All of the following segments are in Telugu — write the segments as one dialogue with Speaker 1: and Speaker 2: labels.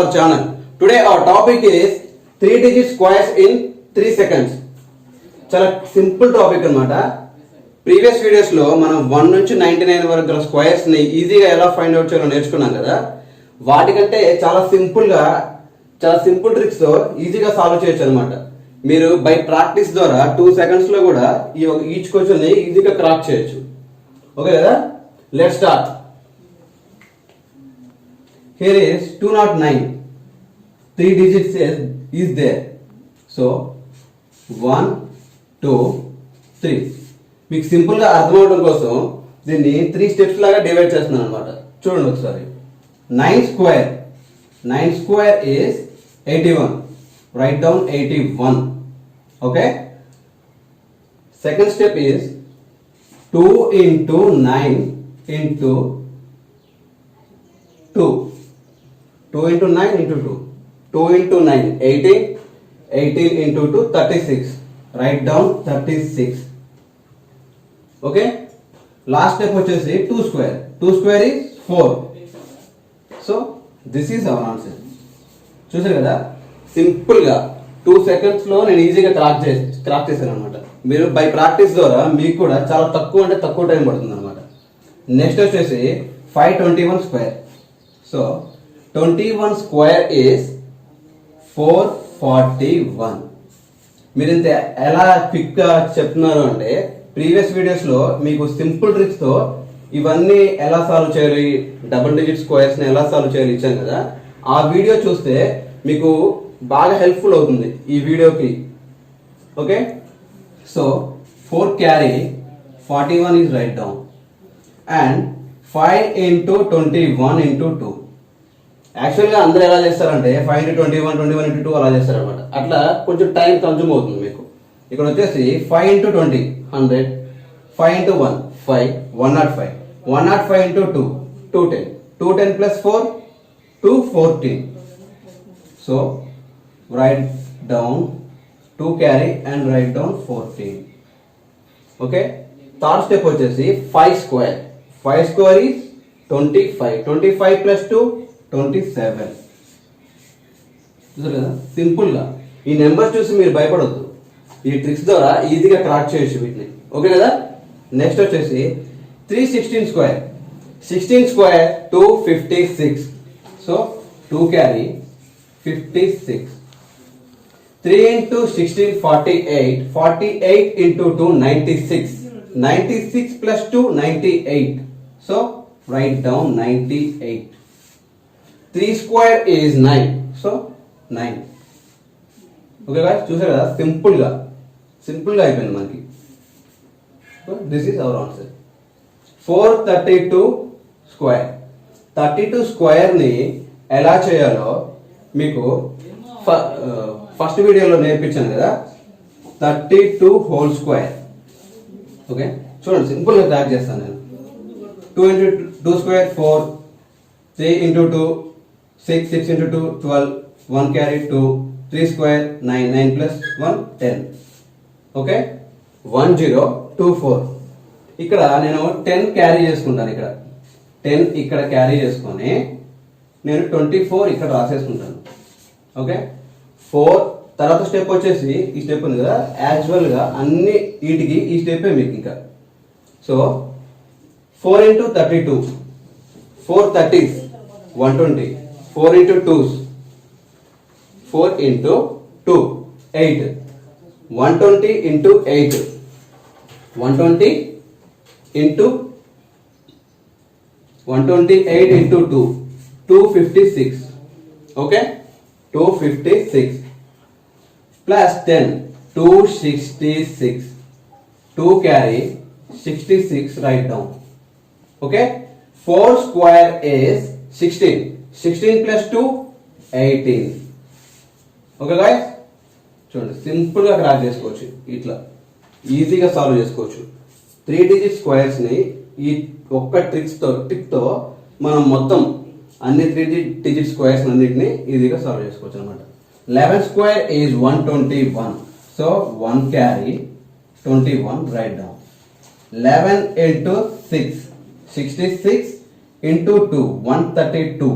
Speaker 1: our channel. Today our topic is 3-digit squares in 3 seconds. చాలా సింపుల్ టాపిక్ అన్నమాట. ప్రీవియస్ వీడియోస్ లో మనం 1 నుంచి 99 వరకు గల స్క్వేర్స్ ని ఈజీగా ఎలా ఫైండ్ అవుట్ చేయాలో నేర్చుకున్నాం కదా. వాటికంటే చాలా సింపుల్ ట్రిక్స్ తో ఈజీగా సాల్వ్ చేయొచ్చు అనమాట. మీరు బై ప్రాక్టీస్ ద్వారా 2 seconds లో కూడా ఈచ్ క్వశ్చన్ ని ఈజీగా క్రాక్ చేయొచ్చు. ఓకే కదా, let's start. Here is 209. 3 digits is there. So 1, 2, 3. మీకు సింపుల్ గా అర్థం అవడం కోసం దీన్ని 3 స్టెప్స్ లాగా డివైడ్ చేస్తున్నాను అనమాట. చూడండి ఒకసారి. 9 square is 81. Write down 81. Okay. Second step is 2 into 9 into 2. 2 into 9 into 2. 2 into 9, 18. 18 into 2, 36. Write down 36. Okay. Last step వచ్చేసి 2 square. 2 square is 4. So this is our answer. చూసారు కదా, సింపుల్ గా 2 seconds లో నేను ఈజీగా క్రాక్ చేశాను అనమాట. మీరు బై ప్రాక్టీస్ ద్వారా మీకు కూడా చాలా తక్కువ టైం పడుతుంది అనమాట. నెక్స్ట్ వచ్చేసి 521 square. So 21 square is 441. మీరు ఇంత ఎలా క్విక్ గా చెప్తున్నారు అంటే ప్రీవియస్ వీడియోస్ లో మీకు సింపుల్ ట్రిక్స్ తో ఇవన్నీ ఎలా సాల్వ్ చేయాలి, డబుల్ డిజిట్ స్క్వేర్స్ ని ఎలా సాల్వ్ చేయాలి ఇచ్చాను కదా. ఆ వీడియో చూస్తే మీకు బాగా హెల్ప్ఫుల్ అవుతుంది ఈ వీడియోకి. Okay, so 4 carry 41 is write down and 5 into 21 into 2. యాక్చువల్గా అందరూ ఎలా చేస్తారంటే 5 into 21, 21 into 2 అలా చేస్తారనమాట. అట్లా కొంచెం టైం కన్జ్యూమ్ అవుతుంది మీకు. ఇక్కడ వచ్చేసి 5 into 20 100, 5 into 1 5, 105, 105 into 2 210, 210 plus 4 214. So write down 2 carry and write down 14. Okay. Third step వచ్చేసి 5 square. 5 square is 25. 25 plus 2 27. చూసారు కదా, సింపుల్ గా ఈ నెంబర్ చూసి మీరు భయపడొద్దు. ఈ ట్రిక్స్ ద్వారా ఈజీగా క్రాక్ చేయొచ్చు వీటిని. ఓకే కదా. నెక్స్ట్ వచ్చేసి 316 square. 16 square 256. So 2 carry 56. 3 into 16 48. 48 into 2 96. 96 plus 2 98. So write down 98. 3 square is 9. So 9. Okay guys, చూసారు కదా, సింపుల్ గా అయిపోయింది మనకి. This is our answer. 432 square. 32 square ని ఎలా చేయాలో మీకు ఫస్ట్ వీడియోలో నేర్పించాను కదా. 32 whole square. ఓకే, చూడండి సింపుల్ గా క్రాక్ చేస్తాను నేను. 2 into 2 square 4, 3 into 2 6, 6 into 2 12, 1 carry 2, 3 square 9, 9 plus 1 10. Okay, 1024. ఇక్కడ నేను 10 క్యారీ చేసుకుంటాను. ఇక్కడ 10 ఇక్కడ క్యారీ చేసుకొని నేను 24 ఇక్కడ రాసేసుకుంటాను. ఓకే, 4 తర్వాత స్టెప్ వచ్చేసి ఈ స్టెప్ ఉంది కదా, యాజువల్ గా అన్ని వీటికి ఈ స్టెప్ మీకు ఇంకా. So 4 into 32, 4 30s 120, 4 into 2s 4 into 2 8, 120 into 8, 120 into 128 into 2 256. Okay, 256 plus 10 266. 2 carry 66, write down. Okay, 4 square is 16. 16 plus 2 18. Okay guys, చూడండి సింపుల్ గా క్రాక్ చేసుకోవచ్చు. ఇట్లా ఈజీగా సాల్వ్ చేసుకోవచ్చు. 3 digit స్క్వేర్స్ ని ఈ ఒక్క టిప్ తో మనం మొత్తం అన్ని 3 digit స్క్వేర్స్ అన్నిటిని ఈజీగా సాల్వ్ చేసుకోవచ్చు అనమాట. 11 square is 121. So 1 carry 21, write down. 11 into 6 66 into 2 132.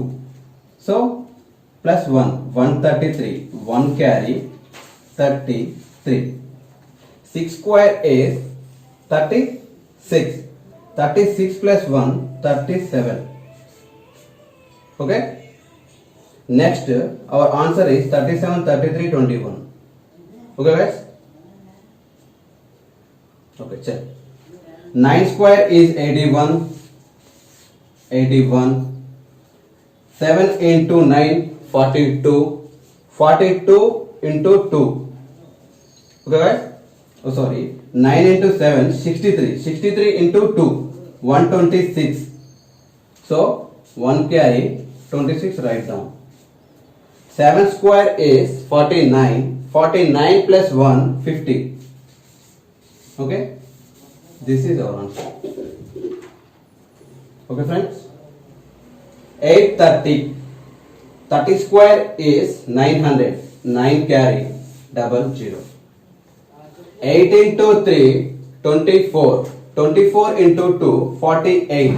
Speaker 1: So plus 1, 133, 1 carry 33. 6 square is 36. 36 plus 1, 37. Okay. Next, our answer is 37, 33, 21. Okay guys. Okay, check. 9 square is 81. 81. 7 into 9, 42. 42 into 2. Okay guys. Oh sorry. 9 into 7, 63. 63 into 2, 126. So 1 carry 26, write down. 7 square is 49. 49 plus 1, 50. Okay. This is our answer. Okay friends. 830. 30 square is 900. 9 carry 00. 8 into 3, 24. 24 into 2, 48.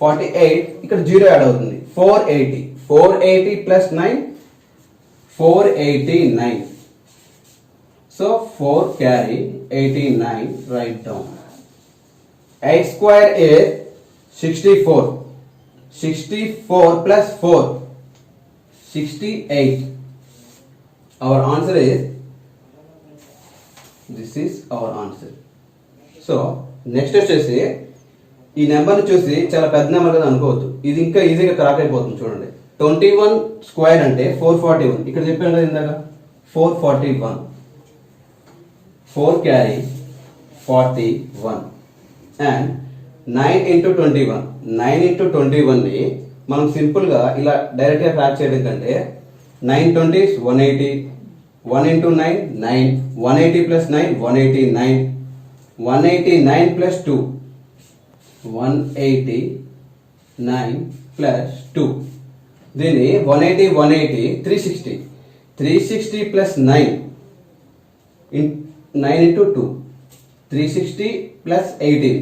Speaker 1: 48 ఇక్కడ 0 యాడ్ అవుతుంది. 480. 480 plus 9, 489. So 4 carry 89, write down. 8 square is 64. 64 plus 4, 68. Our answer is, this is our answer. So next వచ్చేసి ఈ నెంబర్ని చూసి చాలా పెద్ద నెంబర్ కదా అనుకోవద్దు, ఇది ఇంకా ఈజీగా క్రాక్ అయిపోతుంది. చూడండి 21 స్క్వేర్ అంటే 441. ఇక్కడ చెప్పాను కదా ఇందాక 441. 4 క్యారీ 41 అండ్ 9 into 21. 9 into 21 ని మనం సింపుల్ గా ఇలా డైరెక్ట్ గా క్రాక్ చేయడం కంటే 9 20s 180. 1 into 9 9. 180 plus 9 189. 189 plus 2 189 plus 2. దీన్ని 180 180 360. 360 plus 9 9 into 2 360 plus 18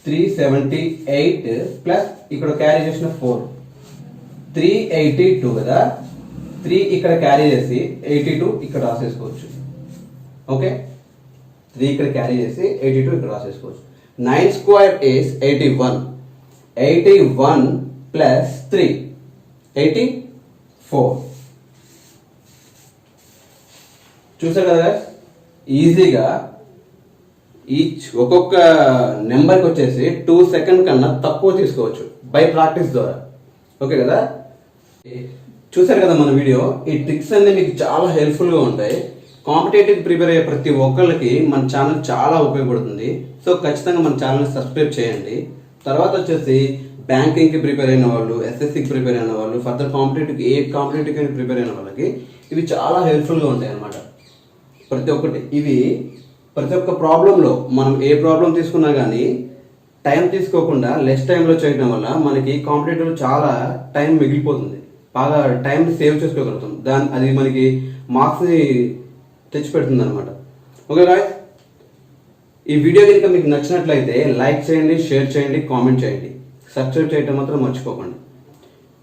Speaker 1: 378 plus ఇక్కడ క్యారీ చేసిన 4 382 కదా. 3 ఇక్కడ క్యారీ చేసి 82 ఇక్కడ రాసేసుకోవచ్చు. ఓకే, 3 ఇక్కడ క్యారీ చేసి 82 ఇక్కడ రాసేసుకోవచ్చు. 9 square is 81. 81 plus 3 84. చూసారు కదా ఈజీగా ఈచ్ ఒక్కొక్క నెంబర్కి వచ్చేసి 2 సెకండ్ కన్నా తక్కువ తీసుకోవచ్చు బై ప్రాక్టీస్ ద్వారా. ఓకే కదా, చూసారు కదా మన వీడియో. ఈ ట్రిక్స్ అన్ని మీకు చాలా హెల్ప్ఫుల్గా ఉంటాయి. కాంపిటేటివ్ ప్రిపేర్ అయ్యే ప్రతి ఒక్కరికి మన ఛానల్ చాలా ఉపయోగపడుతుంది. సో ఖచ్చితంగా మన ఛానల్ని సబ్స్క్రైబ్ చేయండి. తర్వాత వచ్చేసి బ్యాంకింగ్కి ప్రిపేర్ అయిన వాళ్ళు, ఎస్ఎస్సికి ప్రిపేర్ అయిన వాళ్ళు, ఫర్దర్ కాంపిటేటివ్కి ఏ కాంపిటేటివ్కి ప్రిపేర్ అయిన వాళ్ళకి ఇవి చాలా హెల్ప్ఫుల్గా ఉంటాయి అన్నమాట. ప్రతి ఒక్కటి ఇవి ప్రతి ఒక్క ప్రాబ్లంలో మనం ఏ ప్రాబ్లం తీసుకున్నా కానీ టైం తీసుకోకుండా లెస్ టైంలో చేయడం వల్ల మనకి కాంపిటేటివ్ చాలా టైం మిగిలిపోతుంది. బాగా టైంని సేవ్ చేసుకోగలుగుతాం. అది మనకి మార్క్స్ని తెచ్చిపెడుతుంది అనమాట. ఓకే గాయ్స్, ఈ వీడియో కనుక మీకు నచ్చినట్లయితే లైక్ చేయండి, షేర్ చేయండి, కామెంట్ చేయండి, సబ్స్క్రైబ్ చేయడం మాత్రం మర్చిపోకండి.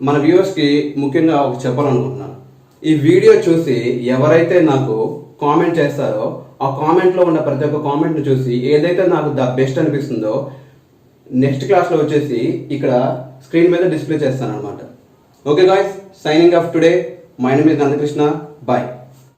Speaker 1: మన వ్యూవర్స్కి ముఖ్యంగా ఒక చెప్పాలనుకుంటున్నాను. ఈ వీడియో చూసి ఎవరైతే నాకు కామెంట్ చేస్తారో ఆ కామెంట్లో ఉన్న ప్రతి ఒక్క కామెంట్ని చూసి ఏదైతే నాకు ద బెస్ట్ అనిపిస్తుందో నెక్స్ట్ క్లాస్లో వచ్చేసి ఇక్కడ స్క్రీన్ మీద డిస్ప్లే చేస్తాను అనమాట. Okay guys, signing off today. My name is Nandakrishna. Bye.